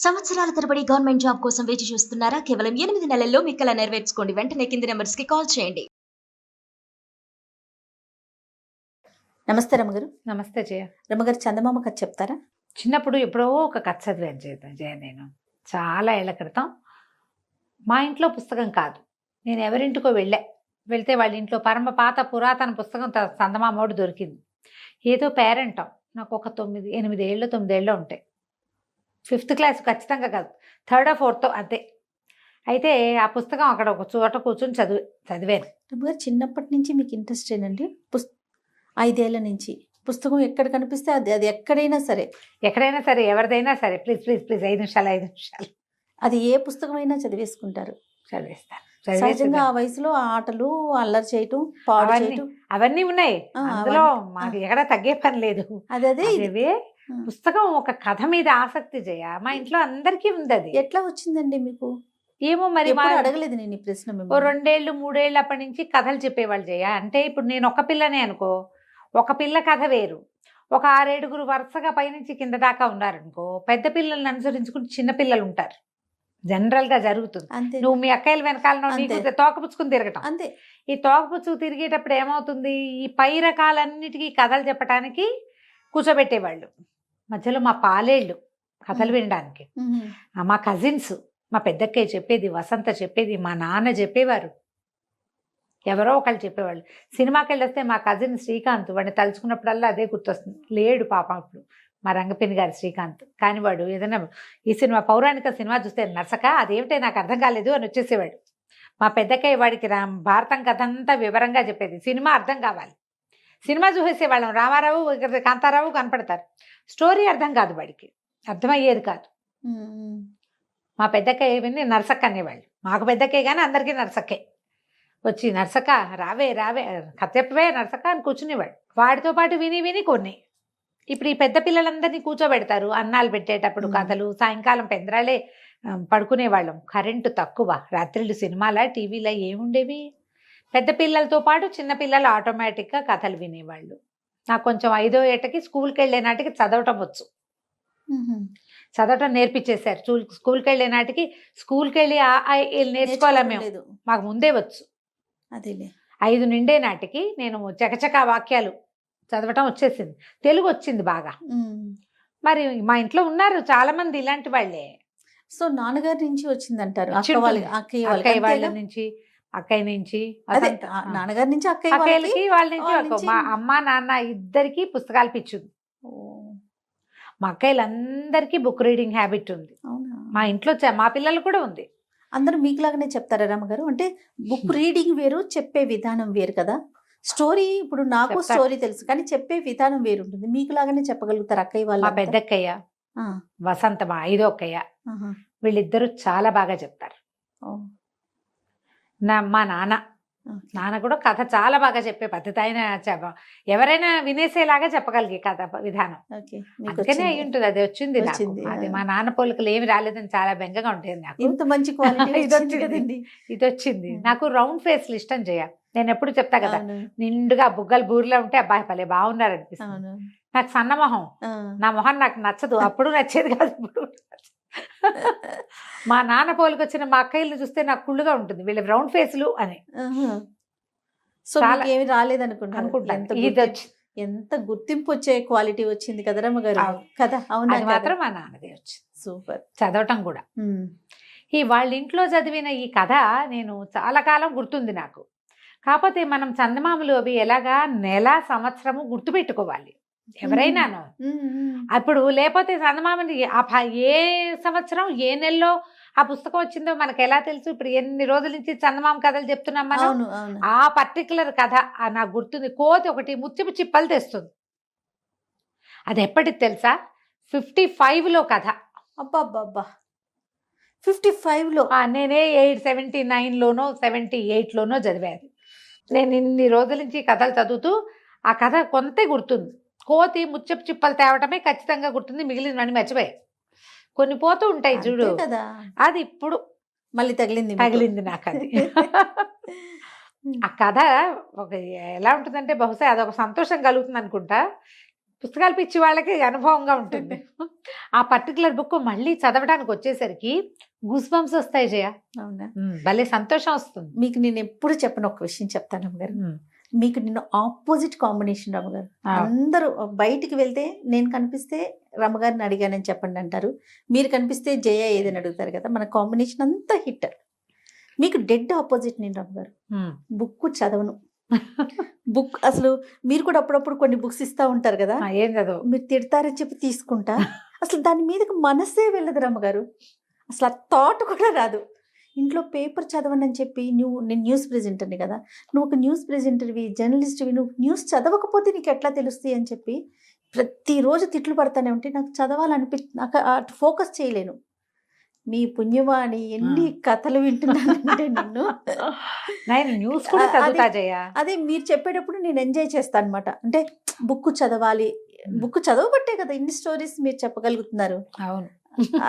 సంవత్సరాల తరబడి government job కోసం వేచి చూస్తున్నారా? కేవలం 8 నెలల్లో మీ కల నెరవేర్చుకోండి. వెంటనే కింది నంబర్స్‌కి కాల్ చేయండి. నమస్తే రమగారు. నమస్తే జయ. రమగారు, చందమామ కథ చెప్తారా? చిన్నప్పుడు ఎప్పుడో ఒక కథ చదివాను జయ. నేను చాలా ఏళ్ల క్రితం మా ఇంట్లో పుస్తకం కాదు, నేను ఎవరింటికో వెళ్తే వాళ్ళ ఇంట్లో పరమ పాత పురాతన పుస్తకం చందమామోడు దొరికింది. ఏదో పేరెంటం, నాకు ఒక 8 ఏళ్ళు 9 ఏళ్ళు ఉంటాయి. 5th క్లాస్ ఖచ్చితంగా కాదు, 3rd or 4th అంతే. అయితే ఆ పుస్తకం అక్కడ ఒక చోట కూర్చొని చదివాను. రమగారు, చిన్నప్పటి నుంచి మీకు ఇంట్రెస్ట్ ఏనండి? 5 ఏళ్ల నుంచి పుస్తకం ఎక్కడ కనిపిస్తే అది ఎక్కడైనా సరే ఎవరిదైనా సరే, ప్లీజ్ 5 నిమిషాలు అది ఏ పుస్తకమైనా చదివేసుకుంటారు. చదివేస్తాను. సహజంగా ఆ వయసులో ఆటలు, అల్లరి చేయటం, పాడు చేయటం అవన్నీ ఉన్నాయి. అందులో మాకు ఎక్కడ తగ్గే పని లేదు. అదే పుస్తకం ఒక కథ మీద ఆసక్తి జయ, మా ఇంట్లో అందరికీ ఉంది. అది ఎట్లా వచ్చిందండి మీకు? ఏమో మరి అడగలేదు నేను ఈ ప్రశ్న. 2 ఏళ్ళు 3 ఏళ్ళు అప్పటి నుంచి కథలు చెప్పేవాళ్ళు జయ. అంటే ఇప్పుడు నేను ఒక పిల్లనే అనుకో, ఒక పిల్ల కథ వేరు. ఒక 6-7 వరుసగా పైనుంచి కింద దాకా ఉన్నారనుకో, పెద్ద పిల్లల్ని అనుసరించుకుంటూ చిన్న పిల్లలు ఉంటారు. జనరల్ గా జరుగుతుంది. నువ్వు మీ అక్కయ్యల వెనకాల నీకు తోకపుచ్చుకుని తిరగటం అంతే. ఈ తోకపుచ్చుకు తిరిగేటప్పుడు ఏమవుతుంది, ఈ పై రకాలన్నిటికీ కథలు చెప్పడానికి కూర్చోబెట్టేవాళ్ళు. మధ్యలో మా పాలేళ్ళు కథలు వినడానికి, మా కజిన్స్, మా పెద్దక్కయ్య చెప్పేది, వసంత చెప్పేది, మా నాన్న చెప్పేవారు, ఎవరో ఒకళ్ళు చెప్పేవాళ్ళు. సినిమాకి వెళ్ళొస్తే మా కజిన్ శ్రీకాంత్, వాడిని తలుచుకున్నప్పుడల్లా అదే గుర్తొస్తుంది. లేడు పాపం ఇప్పుడు, మా రంగపిన్ని గారి శ్రీకాంత్. కానీ వాడు ఏదైనా ఈ సినిమా పౌరాణిక సినిమా చూస్తే నర్సక అదేమిటే నాకు అర్థం కాలేదు అని వచ్చేసేవాడు. మా పెద్దక్కయ్య వాడికి భారతం కథ అంతా వివరంగా చెప్పేది. సినిమా అర్థం కావాలి, సినిమా చూసేసేవాళ్ళం. రామారావు కాంతారావు కనపడతారు, స్టోరీ అర్థం కాదు, వాడికి అర్థమయ్యేది కాదు. మా పెద్దక్కయ్య విని నర్సక్క అనేవాళ్ళు. మాకు పెద్దక్కయ్య కానీ అందరికీ నర్సక్కే. వచ్చి నర్సక్క రావే కథ చెప్పవే నర్సక్క అని కూర్చునేవాడు. వాడితో పాటు విని కొన్ని. ఇప్పుడు ఈ పెద్ద పిల్లలందరినీ కూర్చోబెడతారు అన్నాలు పెట్టేటప్పుడు కథలు. సాయంకాలం పెందరాలే పడుకునేవాళ్ళం. కరెంటు తక్కువ, రాత్రిళ్ళు సినిమాల టీవీలో ఏముండేవి. పెద్ద పిల్లలతో పాటు చిన్న పిల్లలు ఆటోమేటిక్గా కథలు వినేవాళ్ళు. నాకు కొంచెం 5వ ఏటకి స్కూల్కి వెళ్ళే నాటికి చదవటం వచ్చు. చదవటం నేర్పించేశారు. స్కూల్కి వెళ్ళే నాటికి స్కూల్కి వెళ్ళి నేర్చుకోవాలి మేము, మాకు ముందే వచ్చు. అదేలే 5 నిండే నాటికి నేను చకచకా వాక్యాలు చదవటం వచ్చేసింది. తెలుగు వచ్చింది బాగా. మరి మా ఇంట్లో ఉన్నారు చాలా మంది ఇలాంటి వాళ్ళే. సో నాన్నగారి నుంచి వచ్చిందంటారు? అక్కయ్య నుంచి నాన్నగారి నుంచి అక్కయ్యలకి వాళ్ళ నుంచి మా అమ్మ నాన్న ఇద్దరికి పుస్తకాలు పిచ్చుంది. మా అక్కయ్యలందరికీ బుక్ రీడింగ్ హ్యాబిట్ ఉంది. మా ఇంట్లో మా పిల్లలు కూడా ఉంది. అందరూ మీకులాగానే చెప్తారా రమ్మగారు? అంటే బుక్ రీడింగ్ వేరు, చెప్పే విధానం వేరు కదా. స్టోరీ ఇప్పుడు నాకు స్టోరీ తెలుసు, కానీ చెప్పే విధానం వేరు ఉంటుంది. మీకులాగానే చెప్పగలుగుతారు అక్కయ్య వాళ్ళు? మా పెద్దక్కయ్య, వసంత మా 5వ అక్కయ్య, వీళ్ళిద్దరూ చాలా బాగా చెప్తారు. మా నాన్న కూడా కథ చాలా బాగా చెప్పే పద్ధతి. ఆయన ఎవరైనా వినేసేలాగా చెప్పగలిగే కథ విధానం. అందుకనే అయి ఉంటుంది, అది వచ్చింది. అది మా నాన్న పోలికలు ఏమి రాలేదని చాలా బెంగగా ఉంటుంది నాకు. ఇంత మంచి క్వాలిటీ ఇది వచ్చింది. నాకు రౌండ్ ఫేస్లు ఇష్టం చేయ. నేను ఎప్పుడు చెప్తా కదా, నిండుగా బుగ్గలు బూరిలో ఉంటే అబ్బాయి పలే బాగున్నారు అనిపిస్తుంది. నాకు సన్న మొహం, నా మొహం నాకు నచ్చదు. అప్పుడు నచ్చేది కాదు, ఇప్పుడు మా నాన్న పోలికి వచ్చిన మా అక్కయ్యలు చూస్తే నాకు కుళ్ళుగా ఉంటుంది, వీళ్ళ రౌండ్ ఫేస్లు అని. సో ఏమి రాలేదనుకుంటా. ఎంత గుర్తింపు వచ్చే క్వాలిటీ వచ్చింది కదా రమ్మగారు కదా. అవునా? మాత్రం మా నాన్నదే వచ్చింది. సూపర్. చదవటం కూడా ఈ వాళ్ళ ఇంట్లో చదివిన ఈ కథ నేను చాలా కాలం గుర్తుంది నాకు. కాకపోతే మనం చందమామలు అవి ఎలాగా నెల సంవత్సరము గుర్తుపెట్టుకోవాలి ఎవరైనాను. అప్పుడు లేకపోతే చందమామని ఏ సంవత్సరం ఏ నెలలో ఆ పుస్తకం వచ్చిందో మనకు ఎలా తెలుసు? ఇప్పుడు ఎన్ని రోజుల నుంచి చందమామ కథలు చెప్తున్నాం మనం. ఆ పర్టికులర్ కథ నాకు గుర్తుంది. కోతి ఒకటి ముత్యపు చిప్పలు తెస్తుంది. అది ఎప్పటికి తెలుసా? 55లో కథ. అబ్బా 55లో? నేనే 79లోనో 78లోనో చదివాను. నేను ఇన్ని రోజుల నుంచి కథలు చదువుతూ ఆ కథ కొంతే గుర్తుంది. కోతి ముచ్చపు చిప్పలు తేవటమే ఖచ్చితంగా గుర్తుంది, మిగిలినవన్నీ మర్చిపోయాయి. కొన్ని పోతూ ఉంటాయి చూడు, అది ఇప్పుడు మళ్ళీ తగిలింది నాకు అది. ఆ కథ ఒక ఎలా ఉంటుందంటే, బహుశా అదొక సంతోషం కలుగుతుంది అనుకుంటా. పుస్తకాలు పిచ్చి వాళ్ళకి అనుభవంగా ఉంటుంది. ఆ పర్టికులర్ బుక్ మళ్ళీ చదవడానికి వచ్చేసరికి గూస్ బంప్స్ వస్తాయి జయ. అవునా? భలే సంతోషం వస్తుంది. మీకు నేను ఎప్పుడు చెప్పను ఒక విషయం చెప్తాను రమ్మగారు. మీకు నిన్న ఆపోజిట్ కాంబినేషన్ రమ్మగారు. అందరూ బయటికి వెళ్తే నేను కనిపిస్తే రమ్మగారిని అడిగానని చెప్పండి అంటారు, మీరు కనిపిస్తే జయ ఏదని అడుగుతారు కదా. మన కాంబినేషన్ అంతా హిట్. మీకు డెడ్ ఆపోజిట్ నేను రమ్మగారు. బుక్ చదవను. బుక్ అసలు మీరు కూడా అప్పుడప్పుడు కొన్ని బుక్స్ ఇస్తా ఉంటారు కదా, ఏం చదువు మీరు తిడతారని చెప్పి తీసుకుంటా, అసలు దాని మీదకి మనసే వెళ్ళదు రమ్మగారు. అసలు ఆ థాట్ కూడా రాదు. ఇంట్లో పేపర్ చదవండి అని చెప్పి నేను న్యూస్ ప్రెజెంటర్ని కదా, నువ్వు ఒక న్యూస్ ప్రెజెంటర్వి, జర్నలిస్ట్వి, నువ్వు న్యూస్ చదవకపోతే నీకు ఎట్లా తెలుస్తాయి అని చెప్పి ప్రతిరోజు తిట్లు పడతానే ఉంటే నాకు నాకు అటు ఫోకస్ చేయలేను. మీ పుణ్యవాణి ఎన్ని కథలు వింటున్నానంటే నేను న్యూస్ కూడా చదువుతా జయ. అదే మీరు చెప్పేటప్పుడు నేను ఎంజాయ్ చేస్తాను అనమాట. అంటే బుక్ చదవాలి, బుక్ చదవబట్టే కదా ఇన్ని స్టోరీస్ మీరు చెప్పగలుగుతున్నారు. అవును,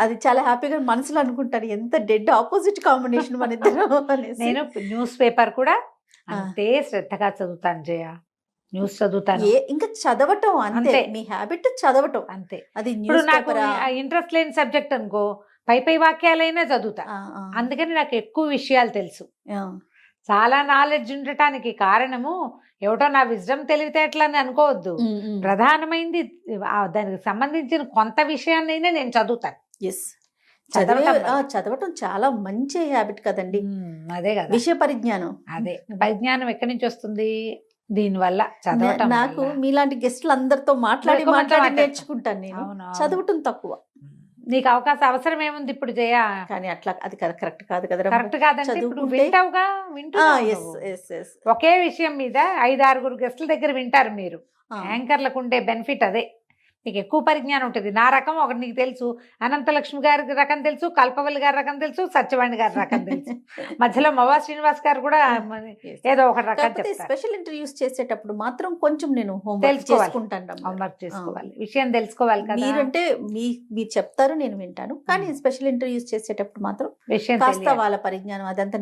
అది చాలా హ్యాపీగా మనసులో అనుకుంటాను, ఎంత డెడ్ ఆపోజిట్ కాంబినేషన్ మన ఇద్దరు. నేను న్యూస్ పేపర్ కూడా అంతే శ్రద్ధగా చదువుతాను జయ. న్యూస్ చదువుతాను, ఇంకా చదవటం అంతే, మీ హ్యాబిట్ చదవటం అంతే. అది ఇప్పుడు నాకు ఇంట్రెస్ట్ లేని సబ్జెక్ట్ అనుకో పై వాక్యాలైనా చదువుతా. అందుకని నాకు ఎక్కువ విషయాలు తెలుసు. చాలా నాలెడ్జ్ ఉండటానికి కారణము ఏమిటో నా విజ్డమ్ తెలివితేటలని అనుకోవద్దు. ప్రధానమైంది దానికి సంబంధించిన కొంత విషయాన్నైనా నేను చదువుతాను. చదవటం చాలా మంచి హ్యాబిట్ కదండి. అదే కదా విషయ పరిజ్ఞానం. అదే పరిజ్ఞానం ఎక్కడి నుంచి వస్తుంది? దీనివల్ల చదవటం. నాకు మీలాంటి గెస్ట్లు అందరితో మాట్లాడి నేర్చుకుంటాను నేను. చదవటం తక్కువ. నీకు అవకాశం అవసరం ఏముంది ఇప్పుడు జయ? కానీ అట్లా అది కరెక్ట్ కాదు కదా. కరెక్ట్ కాదంటే ఇప్పుడు వింటావుగా, ఒకే విషయం మీద 5-6 గెస్ట్ల దగ్గర వింటారు మీరు. యాంకర్లకు ఉండే బెనిఫిట్ అదే. నీకు ఎక్కువ పరిజ్ఞానం ఉంటుంది. నా రకం ఒకటి నీకు తెలుసు, అనంతలక్ష్మి గారి రకం తెలుసు, కల్పవల్లి గారి రకం తెలుసు, సత్యవాణి గారి రకం తెలుసు, మధ్యలో మవా శ్రీనివాస్ గారు కూడా ఏదో ఒక రకం చెప్తారు. స్పెషల్ ఇంటర్వ్యూస్ చేసేటప్పుడు మాత్రం కొంచెం నేను హోంవర్క్ చేసుకోవాలి, విషయం తెలుసుకోవాలి కదా. మీరంటే మీరు చెప్తారు, నేను వింటాను. కానీ స్పెషల్ ఇంటర్వ్యూస్ చేసేటప్పుడు మాత్రం విషయం కాస్త వాళ్ళ పరిజ్ఞానం అదంతా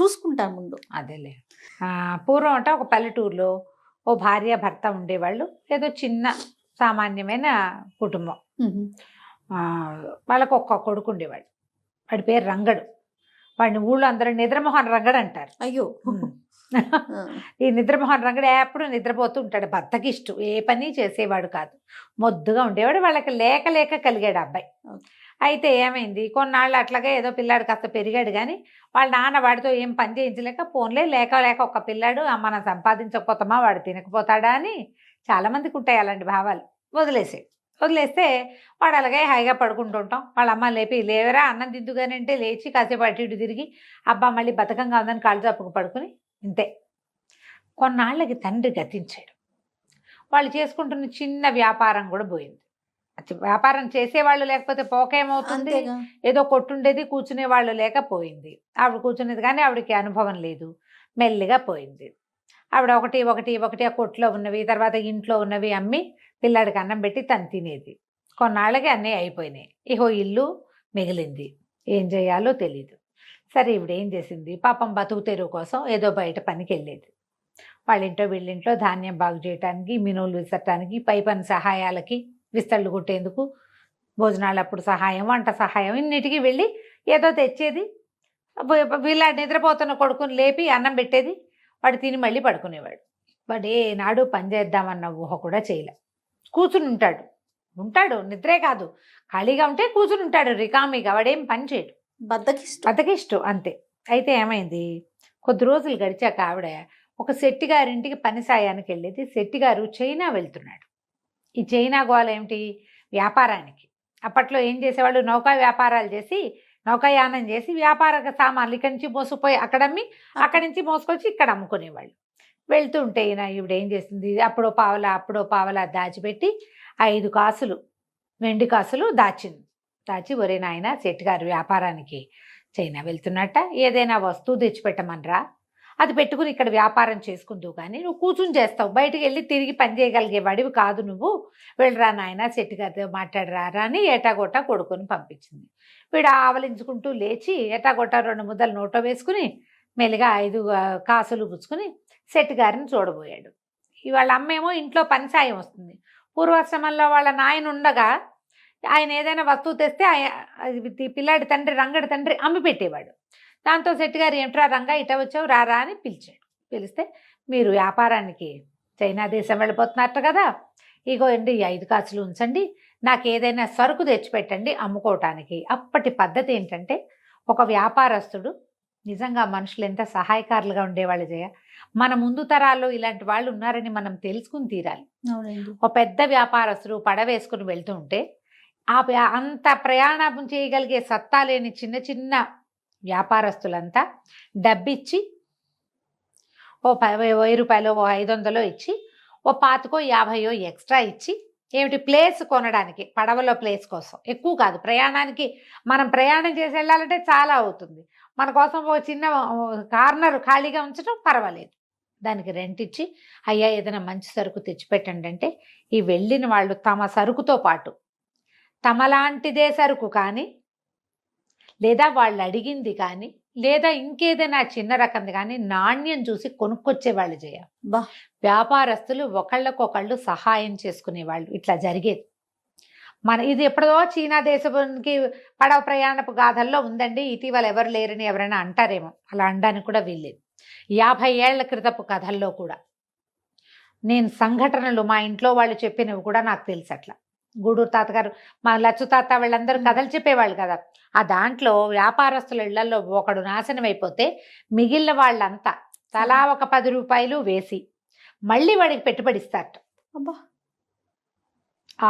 చూసుకుంటాను ముందు. అదేలే. పూర్వం అంటే ఒక పల్లెటూరులో ఓ భార్య భర్త ఉండేవాళ్ళు. ఏదో చిన్న సామాన్యమైన కుటుంబం. వాళ్ళకు ఒక్క కొడుకు ఉండేవాడు. వాడి పేరు రంగడు. వాడిని ఊళ్ళో అందరూ నిద్రమోహన్ రంగడు అంటారు. అయ్యో, ఈ నిద్రమోహన్ రంగడు ఎప్పుడు నిద్రపోతూ ఉంటాడు. భర్తకి ఇష్టం, ఏ పని చేసేవాడు కాదు, మొద్దుగా ఉండేవాడు. వాళ్ళకి లేక కలిగాడు అబ్బాయి. అయితే ఏమైంది, కొన్నాళ్ళు అట్లాగే ఏదో పిల్లాడు కాస్త పెరిగాడు. కానీ వాళ్ళ నాన్న వాడితో ఏం పని చేయించలేక పోన్లే లేక ఒక్క పిల్లాడు, మనం సంపాదించకపోతామా వాడు తినకపోతాడా అని చాలామందికి ఉంటాయి అలాంటి భావాలు. వదిలేస్తే వాడు అలాగే హాయిగా పడుకుంటూ ఉంటాం. వాళ్ళ అమ్మ లేపి లేవరా అన్నం తిందుగానంటే లేచి కాసేపు అటు ఇటు తిరిగి అబ్బా మళ్ళీ బతకంగా ఉందని కాళ్ళు చాపుకు పడుకుని ఇంతే. కొన్నాళ్ళకి తండ్రి గతించాడు. వాళ్ళు చేసుకుంటున్న చిన్న వ్యాపారం కూడా పోయింది. వ్యాపారం చేసేవాళ్ళు లేకపోతే పోకేమవుతుంది, ఏదో కొట్టుండేది, కూర్చునే వాళ్ళు లేకపోయింది. ఆవిడ కూర్చునేది కానీ ఆవిడకి అనుభవం లేదు, మెల్లిగా పోయింది. ఆవిడ ఒకటి ఆ కొట్లో ఉన్నవి, తర్వాత ఇంట్లో ఉన్నవి అమ్మి పిల్లాడికి అన్నం పెట్టి తను తినేది. కొన్నాళ్ళకి అన్నీ అయిపోయినాయి. ఇహో ఇల్లు మిగిలింది. ఏం చేయాలో తెలీదు. సరే ఇవిడ ఏం చేసింది, పాపం బతుకు తెరువు కోసం ఏదో బయట పనికి వెళ్ళేది. వాళ్ళింట్లో వీళ్ళింట్లో ధాన్యం బాగు చేయటానికి, మినువులు విసరటానికి, పై పని సహాయాలకి, విస్తళ్ళు కుట్టేందుకు, భోజనాలప్పుడు సహాయం, వంట సహాయం, ఇన్నిటికీ వెళ్ళి ఏదో తెచ్చేది. వీళ్ళ నిద్రపోతున్న కొడుకుని లేపి అన్నం పెట్టేది. వాడు తిని మళ్ళీ పడుకునేవాడు. వాడు ఏనాడు పని చేద్దామన్న ఊహ కూడా చేయలే. కూర్చుని ఉంటాడు, నిద్రే కాదు, ఖాళీగా ఉంటే కూర్చుని ఉంటాడు రికామిగా. వాడేం పని చేయడు, బద్దకిష్టం అంతే. అయితే ఏమైంది, కొద్ది రోజులు గడిచాక ఆవిడ ఒక శెట్టి గారింటికి పని సాయానికి వెళ్ళేది. శెట్టి గారు చైనా వెళ్తున్నాడు. ఈ చైనా గోల ఏమిటి, వ్యాపారానికి. అప్పట్లో ఏం చేసేవాళ్ళు, నౌకా వ్యాపారాలు చేసి, నౌకాయానం చేసి వ్యాపార సామాన్లు ఇక్కడి నుంచి మోసుకుపోయి అక్కడ అమ్మి, అక్కడి నుంచి మోసుకొచ్చి ఇక్కడ అమ్ముకునేవాళ్ళు. వెళ్తుంటే ఈవిడ ఏం చేసింది, అప్పుడో పావలా దాచిపెట్టి 5 కాసులు వెండి కాసులు దాచి ఒరే నాయన శెట్టి గారు వ్యాపారానికి చైనా వెళ్తున్నట్ట, ఏదైనా వస్తువు తెచ్చిపెట్టమనరా, అది పెట్టుకుని ఇక్కడ వ్యాపారం చేసుకుందువు, కానీ నువ్వు కూర్చుని చేస్తావు, బయటికి వెళ్ళి తిరిగి పని చేయగలిగే వాడివి కాదు నువ్వు, వెళ్ళరా నాయన శెట్టి గారితో మాట్లాడరా అని ఏటాగొట్టా కొడుకుని పంపించింది. వీడు ఆవలించుకుంటూ లేచి ఏటాగొట్టా 2 ముద్దలు నోట్లో వేసుకుని మెల్లిగా 5 కాసులు పుచ్చుకుని శెట్టి గారిని చూడబోయాడు. ఇవాళ అమ్మేమో ఇంట్లో పని సాయం వస్తుంది, పూర్వాశ్రమంలో వాళ్ళ నాయన ఉండగా ఆయన ఏదైనా వస్తువు తెస్తే పిల్లాడి తండ్రి రంగడి తండ్రి అమ్మి పెట్టేవాడు. దాంతో శెట్టి గారు ఏమిట్రా రంగా ఇట వచ్చావు రారా అని పిలిచాడు. పిలిస్తే మీరు వ్యాపారానికి చైనా దేశం వెళ్ళిపోతున్నట్టు కదా, ఇగో అండి 5 కాసులు ఉంచండి, నాకు ఏదైనా సరుకు తెచ్చిపెట్టండి అమ్ముకోవటానికి. అప్పటి పద్ధతి ఏంటంటే ఒక వ్యాపారస్తుడు నిజంగా మనుషులు ఎంత సహాయకారులుగా ఉండేవాళ్ళు జయ. మన ముందు తరాల్లో ఇలాంటి వాళ్ళు ఉన్నారని మనం తెలుసుకుని తీరాలి. ఒక పెద్ద వ్యాపారస్తుడు పడవేసుకుని వెళ్తూ ఉంటే అంత ప్రయాణం చేయగలిగే సత్తా లేని చిన్న చిన్న వ్యాపారస్తులంతా డబ్బిచ్చి ఓ 1000 రూపాయలు ఓ 500 ఇచ్చి ఓ 25 ఎక్స్ట్రా ఇచ్చి ఏమిటి ప్లేస్ కొనడానికి, పడవలో ప్లేస్ కోసం, ఎక్కువ కాదు ప్రయాణానికి. మనం ప్రయాణం చేసి వెళ్ళాలంటే చాలా అవుతుంది, మన కోసం ఓ చిన్న కార్నర్ ఖాళీగా ఉంచడం పర్వాలేదు, దానికి రెంట్ ఇచ్చి అయ్యా ఏదైనా మంచి సరుకు తెచ్చిపెట్టండి అంటే ఈ వెళ్ళిన వాళ్ళు తమ సరుకుతో పాటు తమలాంటిదే సరుకు కానీ లేదా వాళ్ళు అడిగింది కానీ లేదా ఇంకేదైనా చిన్న రకంది కానీ నాణ్యం చూసి కొనుక్కొచ్చేవాళ్ళు జయ. వ్యాపారస్తులు ఒకళ్ళకొకళ్ళు సహాయం చేసుకునేవాళ్ళు. ఇట్లా జరిగేది. ఇది ఎప్పుడో చీనా దేశానికి పడవ ప్రయాణపు గాథల్లో ఉందండి, ఇటీవల ఎవరు లేరని ఎవరైనా అంటారేమో, అలా అనడానికి కూడా వీల్లేదు. 50 ఏళ్ల క్రితపు కథల్లో కూడా నేను సంఘటనలు మా ఇంట్లో వాళ్ళు చెప్పినవి కూడా నాకు తెలుసు. అట్లా గూడూరు తాతగారు, మా లచ్చు తాత వీళ్ళందరూ కథలు చెప్పేవాళ్ళు కదా. ఆ దాంట్లో వ్యాపారస్తుల ఇళ్లలో ఒకడు నాశనం అయిపోతే మిగిలిన వాళ్ళంతా తలా ఒక 10 రూపాయలు వేసి మళ్ళీ వాడికి పెట్టుబడిస్తారట.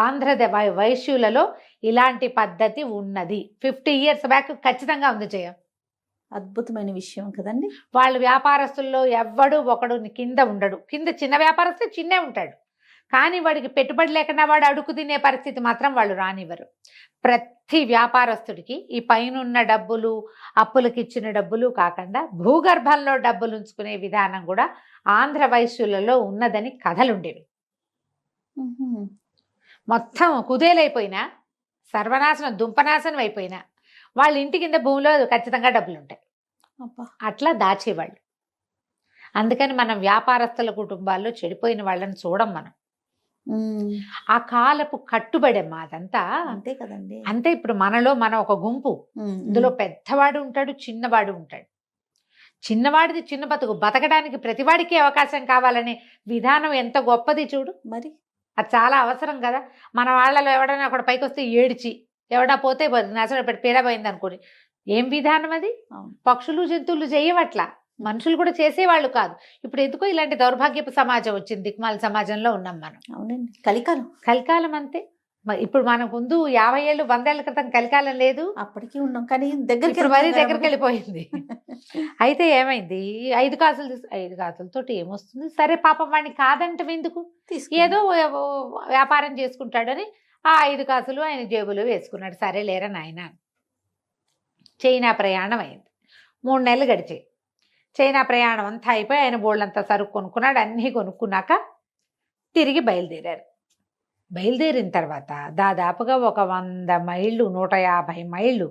ఆంధ్ర వైశ్యులలో ఇలాంటి పద్ధతి ఉన్నది. 50 years బ్యాక్ ఖచ్చితంగా ఉంది జయ. అద్భుతమైన విషయం కదండి. వాళ్ళు వ్యాపారస్తుల్లో ఎవ్వడు ఒకడు కింద ఉండడు. కింద చిన్న వ్యాపారస్తు చిన్నే ఉంటాడు, కానీ వాడికి పెట్టుబడి లేకుండా వాడు అడుగు తినే పరిస్థితి మాత్రం వాళ్ళు రానివ్వరు. ప్రతి వ్యాపారస్తుడికి ఈ పైనున్న డబ్బులు, అప్పులకి ఇచ్చిన డబ్బులు కాకుండా భూగర్భంలో డబ్బులు ఉంచుకునే విధానం కూడా ఆంధ్ర వైశ్యులలో ఉన్నదని కథలుండేవి. మొత్తం కుదేలైపోయినా, సర్వనాశనం దుంపనాశనం అయిపోయినా వాళ్ళ ఇంటి కింద భూమిలో ఖచ్చితంగా డబ్బులు ఉంటాయి. అట్లా దాచేవాళ్ళు. అందుకని మనం వ్యాపారస్తుల కుటుంబాల్లో చెడిపోయిన వాళ్ళని చూడం మనం. ఆ కాలపు కట్టుబడమ్మా అదంతా. అంతే కదండి. అంతే. ఇప్పుడు మనలో మనం ఒక గుంపు, ఇందులో పెద్దవాడు ఉంటాడు, చిన్నవాడు ఉంటాడు. చిన్నవాడిది చిన్న బతుకు, బతకడానికి ప్రతివాడికి అవకాశం కావాలనే విధానం ఎంత గొప్పది చూడు. మరి అది చాలా అవసరం కదా. మన వాళ్ళలో ఎవడైనా అక్కడ పైకి వస్తే ఏడ్చి, ఎవడా పోతే నసలు పెట్టి పీడపోయింది అనుకోని ఏం విధానం అది. పక్షులు జంతువులు చేయవట్లా, మనుషులు కూడా చేసేవాళ్ళు కాదు. ఇప్పుడు ఎందుకో ఇలాంటి దౌర్భాగ్యపు సమాజం వచ్చింది, దిక్మాల సమాజంలో ఉన్నాం మనం. అవునండి, కలికాలం. కలికాలం అంతే. ఇప్పుడు మనకు ముందు 50 ఏళ్ళు 100 ఏళ్ల క్రితం కలికాలం లేదు, అప్పటికి ఉన్నాం, కానీ దగ్గరికి మరీ దగ్గరికి వెళ్ళిపోయింది. అయితే ఏమైంది, 5 కాసులు 5 కాసులతోటి ఏమొస్తుంది, సరే పాపం వాడిని కాదంటే ఎందుకు, ఏదో వ్యాపారం చేసుకుంటాడని ఆ 5 కాసులు ఆయన జేబులో వేసుకున్నాడు. సరే లేరా నాయన. చైనా ప్రయాణం అయింది. 3 నెలలు గడిచాయి. చైనా ప్రయాణం అంతా అయిపోయి ఆయన బోళ్ళంతా సరుకు కొనుక్కున్నాడు. అన్నీ కొనుక్కున్నాక తిరిగి బయలుదేరారు. బయలుదేరిన తర్వాత దాదాపుగా ఒక 100 మైళ్ళు 150 మైళ్ళు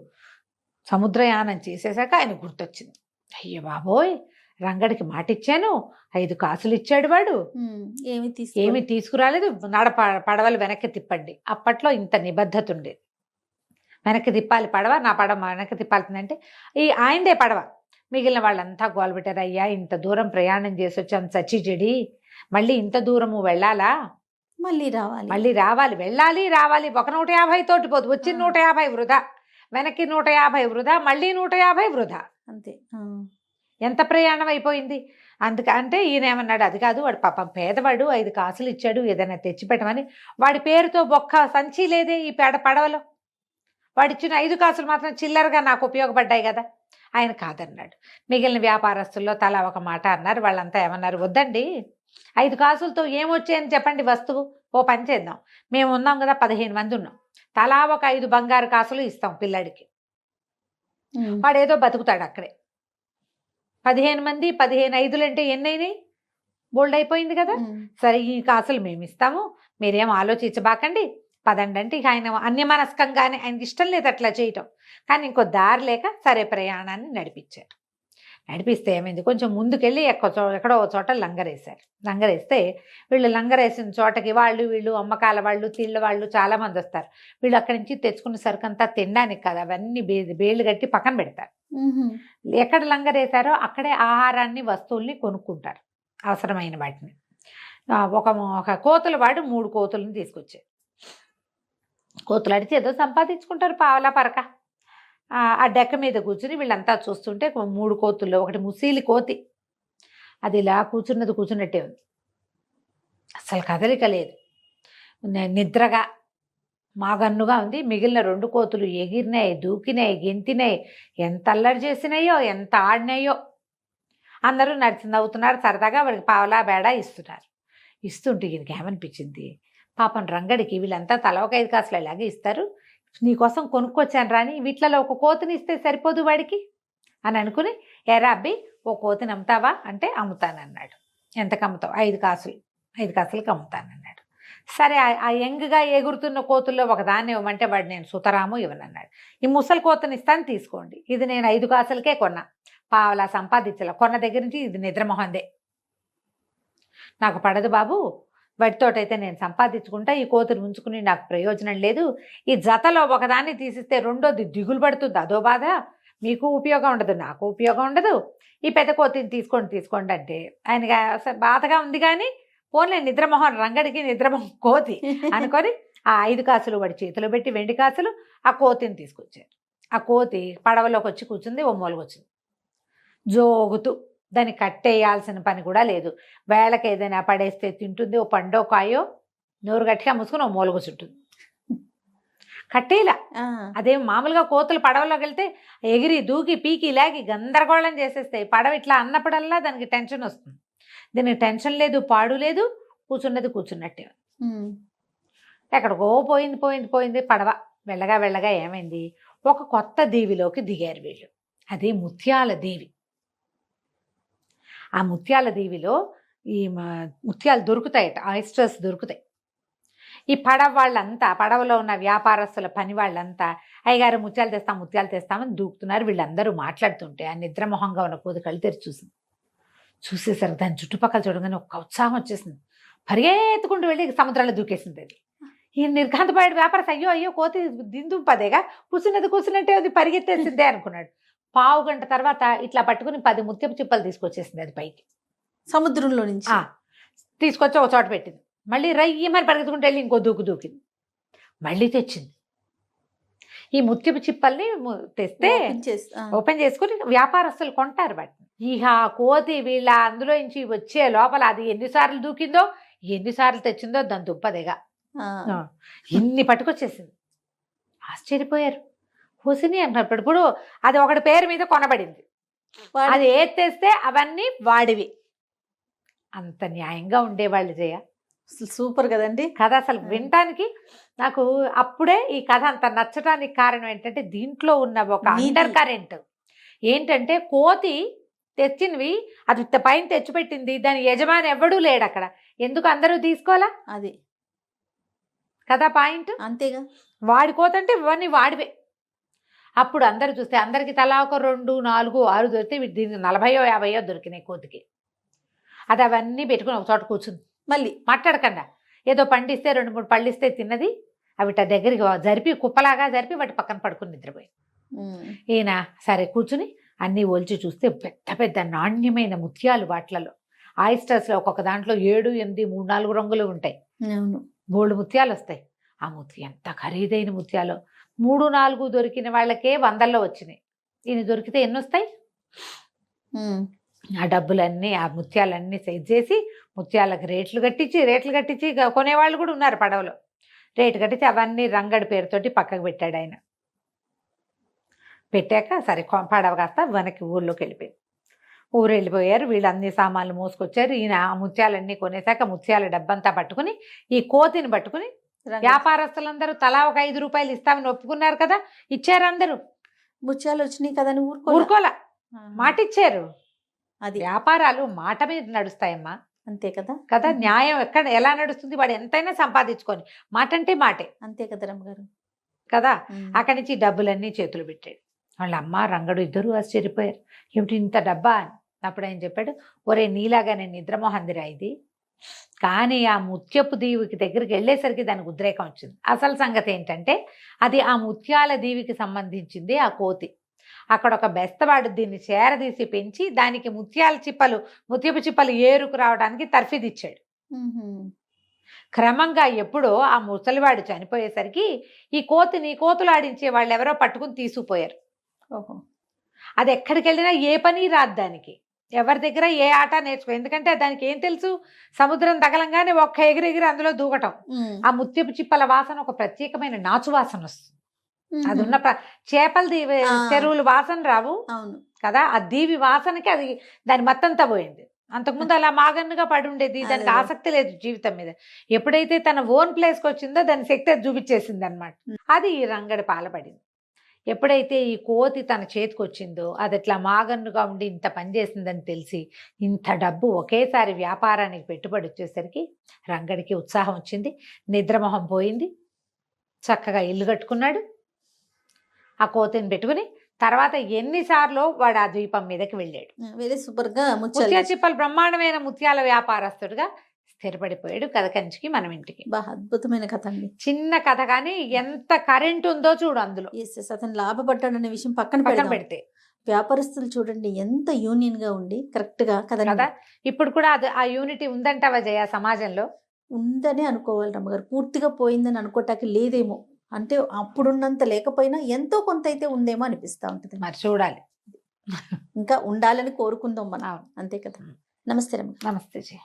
సముద్రయానం చేసేసాక ఆయన గుర్తొచ్చింది, అయ్యో బాబోయ్ రంగడికి మాట ఇచ్చాను, 5 కాసులు ఇచ్చాడు వాడు, ఏమి తీసుకురాలేదు, పడవలు వెనక్కి తిప్పండి. అప్పట్లో ఇంత నిబద్ధత ఉండేది, వెనక్కి తిప్పాలి పడవ, నా పడవ వెనక్కి తిప్పాల్సిందంటే ఈ ఆయనదే పడవ. మిగిలిన వాళ్ళంతా గోల్బెట్టారు, అయ్యా ఇంత దూరం ప్రయాణం చేసి వచ్చాం చచ్చి చెడి, మళ్ళీ ఇంత దూరము వెళ్ళాలా, మళ్ళీ రావాలి వెళ్ళాలి రావాలి, ఒక 150 తోటి పోదు, వచ్చిన 150 వృధా, వెనక్కి 150 వృధా, మళ్ళీ 150 వృధా. అంతే. ఎంత ప్రయాణం అయిపోయింది. అందుకంటే ఈయన ఏమన్నాడు, అది కాదు వాడు పాపం పేదవాడు, 5 కాసులు ఇచ్చాడు, ఏదైనా తెచ్చిపెట్టమని. వాడి పేరుతో ఒక్క సంచి లేదే ఈ పడవలో, వాడిచ్చిన 5 కాసులు మాత్రం చిల్లరగా నాకు ఉపయోగపడ్డాయి కదా. ఆయన కాదన్నాడు. మిగిలిన వ్యాపారస్తుల్లో తలా ఒక మాట అన్నారు. వాళ్ళంతా ఏమన్నారు, వద్దండి 5 కాసులతో ఏమొచ్చాయని చెప్పండి వస్తువు, ఓ పని చేద్దాం, మేము ఉన్నాం కదా 15 మంది ఉన్నాం, తలా ఒక 5 బంగారు కాసులు ఇస్తాం పిల్లాడికి, వాడేదో బతుకుతాడు అక్కడే. 15 మంది 15 5 అంటే ఎన్నైనాయి, బోల్డ్ అయిపోయింది కదా. సరే ఈ కాసులు మేము ఇస్తాము, మీరేం ఆలోచించబాకండి, పదండి అంటే ఇక ఆయన అన్యమనస్కంగానే, ఆయనకి ఇష్టం లేదు అట్లా చేయటం, కానీ ఇంకో దారి లేక సరే ప్రయాణాన్ని నడిపించారు. నడిపిస్తే ఏమైంది, కొంచెం ముందుకెళ్ళి ఎక్కడో ఓ చోట లంగరేశారు. లంగరేస్తే వీళ్ళు లంగరేసిన చోటకి వీళ్ళు అమ్మకాల వాళ్ళు, తిళ్ళ వాళ్ళు చాలామంది వస్తారు. వీళ్ళు అక్కడి నుంచి తెచ్చుకున్న సరుకంతా తినడానికి కాదు, అవన్నీ బేళ్ళు కట్టి పక్కన పెడతారు. ఎక్కడ లంగరేశారో అక్కడే ఆహారాన్ని, వస్తువుల్ని కొనుక్కుంటారు, అవసరమైన వాటిని. ఒక కోతుల వాడు 3 కోతులను తీసుకొచ్చారు. కోతులు అడిచి ఏదో సంపాదించుకుంటారు పావలా పరక. ఆ డెక్క మీద కూర్చుని వీళ్ళంతా చూస్తుంటే 3 కోతుల్లో ఒకటి ముసీలి కోతి, అది ఇలా కూర్చున్నట్టే ఉంది, అసలు కదలిక లేదు, నిద్రగా మాగన్నుగా ఉంది. మిగిలిన 2 కోతులు ఎగిరినాయి, దూకినాయి, గెంతినాయి, ఎంత అల్లరి చేసినాయో, ఎంత ఆడినాయో. అందరూ నవ్వుతున్నారు, సరదాగా వాడికి పావలా బేడా ఇస్తున్నారు. ఇస్తుంటే ఈయనకి ఏమనిపించింది, పాపం రంగడికి వీళ్ళంతా తల ఒక 5 కాసులు ఇలాగే ఇస్తారు, నీకోసం కొనుక్కొచ్చాను రాని వీటిలలో ఒక కోతిని ఇస్తే సరిపోదు వాడికి అని అనుకుని, ఎరా అబ్బి ఓ కోతిని అమ్ముతావా అంటే అమ్ముతానన్నాడు. ఎంతకు అమ్ముతావు? 5 కాసులు, 5 కాసులకి అమ్ముతానన్నాడు. సరే, ఆ యంగ్గా ఎగురుతున్న కోతుల్లో ఒక దాన్ని ఇవ్వమంటే వాడు నేను సుతరాము ఇవ్వనన్నాడు. ఈ ముసలి కోతిని ఇస్తాను తీసుకోండి, ఇది నేను 5 కాసులకే కొన్నా, పావలా సంపాదించాల, కొన్న దగ్గర నుంచి ఇది నిద్రమొహందే, నాకు పడదు బాబు, వాటితోటైతే నేను సంపాదించుకుంటా, ఈ కోతిని ఉంచుకుని నాకు ప్రయోజనం లేదు, ఈ జతలో ఒకదాన్ని తీసిస్తే రెండోది దిగులు పడుతుంది, అదో బాధ, మీకు ఉపయోగం ఉండదు, నాకు ఉపయోగం ఉండదు, ఈ పెద్ద కోతిని తీసుకోండి అంటే ఆయనకి బాధగా ఉంది. కానీ పోన్లే, నిద్రమోహం రంగడికి నిద్రమోహం కోతి అనుకొని ఆ 5 కాసులు వాడి చేతిలో పెట్టి, వెండి కాసులు, ఆ కోతిని తీసుకొచ్చారు. ఆ కోతి పడవలోకి వచ్చి కూర్చుంది, ఓ మూలకు వచ్చింది జోగుతూ. దాన్ని కట్టేయాల్సిన పని కూడా లేదు, వేళకి ఏదైనా పడేస్తే తింటుంది, ఓ పండో కాయో నోరు గట్టిగా మూసుకుని ఓ మూలకు చుట్టుంది, కట్టేలా. అదేం మామూలుగా కోతులు పడవలోకి వెళ్తే ఎగిరి దూకి పీకి లాగి గందరగోళం చేసేస్తాయి, పడవ ఇట్లా అన్నప్పుడల్లా దానికి టెన్షన్ వస్తుంది. దీనికి టెన్షన్ లేదు, పాడు లేదు, కూర్చున్నట్టే. ఎక్కడికో పోయింది పడవ. వెళ్ళగా ఏమైంది, ఒక కొత్త దీవిలోకి దిగారు వీళ్ళు, అది ముత్యాల దీవి. ఆ ముత్యాల దీవిలో ఈ ముత్యాలు దొరుకుతాయట, ఆయిస్టర్స్ దొరుకుతాయి. ఈ పడవలో ఉన్న వ్యాపారస్తుల పని వాళ్ళంతా అయ్యగారు ముత్యాలు తెస్తామని దూకుతున్నారు. వీళ్ళందరూ మాట్లాడుతుంటే ఆ నిద్రమోహంగా ఉన్న కోతి కళ్ళు తెరిచి చూసేసరికి దాని చుట్టుపక్కల చూడగానే ఒక ఉత్సాహం వచ్చేసింది, పరిగెత్తుకుంటూ వెళ్ళి సముద్రంలో దూకేసింది. అది ఈ నిర్ఘాంతపాయుడు వ్యాపారస్ అయ్యో కోతి దిందుంపదేగా, కూర్చున్నట్టే అది పరిగెత్తేసిందే అనుకున్నాడు. 1/2 గంట తర్వాత ఇట్లా పట్టుకుని 10 ముత్యపు చిప్పలు తీసుకొచ్చేసింది అది పైకి, సముద్రంలో నుంచి తీసుకొచ్చి ఒక చోట పెట్టింది. మళ్ళీ రయ్యమని పరిగెత్తుకుంటూ వెళ్ళి ఇంకో దూకింది, మళ్ళీ తెచ్చింది. ఈ ముత్యపు చిప్పల్ని తెస్తే ఓపెన్ చేసుకుని వ్యాపారస్తులు కొంటారు వాటిని. ఇక కోతి వీళ్ళ అందులో నుంచి వచ్చే లోపల అది ఎన్నిసార్లు దూకిందో, ఎన్నిసార్లు తెచ్చిందో దాని దుంపదేగా ఇన్ని పట్టుకొచ్చేసింది. ఆశ్చర్యపోయారు. హుసిని అన్నప్పుడు ఇప్పుడు అది ఒకటి పేరు మీద కొనబడింది, అది ఏది తెస్తే అవన్నీ వాడివి. అంత న్యాయంగా ఉండేవాళ్ళు జయ. సూపర్ కదండి కథ. అసలు వినటానికి నాకు అప్పుడే ఈ కథ అంత నచ్చటానికి కారణం ఏంటంటే దీంట్లో ఉన్న ఒక అండర్ కరెంట్ ఏంటంటే, కోతి తెచ్చినవి అది పైన తెచ్చిపెట్టింది, దాని యజమాని ఎవడూ లేడు అక్కడ, ఎందుకు అందరూ తీసుకోవాలా, అది కదా పాయింట్. అంతేగా, వాడి కోత అంటే ఇవన్నీ వాడివే. అప్పుడు అందరూ చూస్తే అందరికి తలా ఒక 2, 4, 6 దొరికితే దీనికి 40, 50 దొరికినాయి కోతికి. అది అవన్నీ పెట్టుకుని ఒక చోట కూర్చుంది, మళ్ళీ మాట్లాడకుండా ఏదో పండిస్తే 2, 3 పళ్ళు ఇస్తే తిన్నది, అవిట దగ్గరికి జరిపి కుప్పలాగా జరిపి వాటి పక్కన పడుకుని నిద్రపోయింది. ఈయన సరే కూర్చుని అన్నీ ఒలిచి చూస్తే పెద్ద నాణ్యమైన ముత్యాలు వాటిలలో. ఆయిస్టర్స్లో ఒక్కొక్క దాంట్లో 7, 8, 3, 4 రంగులు ఉంటాయి, బోల్డ్ ముత్యాలు వస్తాయి. ఆ ముత్యం ఎంత ఖరీదైన ముత్యాలు. 3, 4 దొరికిన వాళ్ళకే 100లో వచ్చినాయి, ఈయన దొరికితే ఎన్ని వస్తాయి. ఆ డబ్బులన్నీ, ఆ ముత్యాలన్నీ సైజ్ చేసి ముత్యాలకు రేట్లు కట్టించి కొనేవాళ్ళు కూడా ఉన్నారు పడవలో. రేటు కట్టించి అవన్నీ రంగడి పేరుతోటి పక్కకు పెట్టాడు ఆయన. పెట్టాక సరే పడవ కాస్త వెనక్కి ఊర్లోకి వెళ్ళిపోయింది. ఊరు వెళ్ళిపోయారు వీళ్ళు, అన్ని సామాన్లు మోసుకొచ్చారు. ఈయన ఆ ముత్యాలన్నీ కొనేసాక ముత్యాల డబ్బంతా పట్టుకుని ఈ కోతిని పట్టుకుని, వ్యాపారస్తులందరూ తలా ఒక 5 రూపాయలు ఇస్తామని ఒప్పుకున్నారు కదా, ఇచ్చారు అందరూ. ముత్యాలు వచ్చినాయి కదా ఊరుకోలా, మాట ఇచ్చారు. అది వ్యాపారాలు మాట మీద నడుస్తాయమ్మా, అంతే కదా. న్యాయం ఎలా నడుస్తుంది, వాడు ఎంతైనా సంపాదించుకొని, మాట అంటే మాటే, అంతే కదా రమ్మగారు కదా. అక్కడి నుంచి డబ్బులన్నీ చేతులు పెట్టాడు. వాళ్ళ అమ్మ రంగడు ఇద్దరు ఆశ్చర్యపోయారు. ఏమిటి ఇంత డబ్బా అని. అప్పుడు ఆయన చెప్పాడు, ఒరే నీలాగానే నిద్రమోహందిరా ఇది, కానీ ఆ ముత్యపు దీవికి దగ్గరికి వెళ్ళేసరికి దానికి ఉద్రేకం వచ్చింది. అసలు సంగతి ఏంటంటే అది ఆ ముత్యాల దీవికి సంబంధించింది ఆ కోతి. అక్కడ ఒక బెస్తవాడు దీన్ని చేరదీసి పెంచి దానికి ముత్యపు చిప్పలు ఏరుకు రావడానికి తర్ఫీదిచ్చాడు. క్రమంగా ఎప్పుడో ఆ ముసలివాడు చనిపోయేసరికి ఈ కోతులు ఆడించే వాళ్ళు ఎవరో పట్టుకుని తీసుకుపోయారు. ఓహో. అది ఎక్కడికి వెళ్ళినా ఏ పని రాదు దానికి, ఎవరి దగ్గర ఏ ఆట నేర్చుకో. ఎందుకంటే దానికి ఏం తెలుసు, సముద్రం తగలంగానే ఒక్క ఎగిరెగిరి అందులో దూకటం. ఆ ముత్యపు చిప్పల వాసన ఒక ప్రత్యేకమైన నాచు వాసన వస్తుంది. అది ఉన్న చేపల దీవి చెరువులు వాసన రావు అవును కదా, ఆ దీవి వాసనకి అది దాని మత్తంతా పోయింది. అంతకుముందు అలా మాగన్నుగా పడి ఉండేది, దానికి ఆసక్తి లేదు జీవితం మీద. ఎప్పుడైతే తన ఓన్ ప్లేస్కి వచ్చిందో దాని శక్తి అది చూపించేసింది అనమాట. అది ఈ రంగడి పాలపడింది. ఎప్పుడైతే ఈ కోతి తన చేతికి వచ్చిందో అది ఇట్లా మాగన్నుగా ఉండి ఇంత పని చేసిందని తెలిసి ఇంత డబ్బు ఒకేసారి వ్యాపారానికి పెట్టుబడి వచ్చేసరికి రంగడికి ఉత్సాహం వచ్చింది, నిద్రమోహం పోయింది, చక్కగా ఇల్లు కట్టుకున్నాడు ఆ కోతిని పెట్టుకుని. తర్వాత ఎన్నిసార్లు వాడు ఆ ద్వీపం మీదకి వెళ్ళాడు. వెరీ సూపర్ గా ముత్యాల చిప్పలు బ్రహ్మాండమైన ముత్యాల వ్యాపారస్తుడుగా స్థిరపడిపోయాడు. కథ కంచికి మనం ఇంటికి. అద్భుతమైన కథ అండి, చిన్న కథ కానీ ఎంత కరెంట్ ఉందో చూడు అందులో. అతను లాభపడ్డాడు అనే విషయం పక్కన పెడితే వ్యాపారస్తులు చూడండి ఎంత యూనియన్ గా ఉండి కరెక్ట్ గా కదా. ఇప్పుడు కూడా అది ఆ యూనిటీ ఉందంటావా జయ సమాజంలో? ఉందని అనుకోవాలి రమ్మగారు, పూర్తిగా పోయిందని అనుకోటానికి లేదేమో. అంటే అప్పుడున్నంత లేకపోయినా ఎంతో కొంత అయితే ఉందేమో అనిపిస్తా ఉంటుంది. మరి చూడాలి, ఇంకా ఉండాలని కోరుకుందాం మనం, అంతే కదా. నమస్తే రమ్మ. నమస్తే జయ.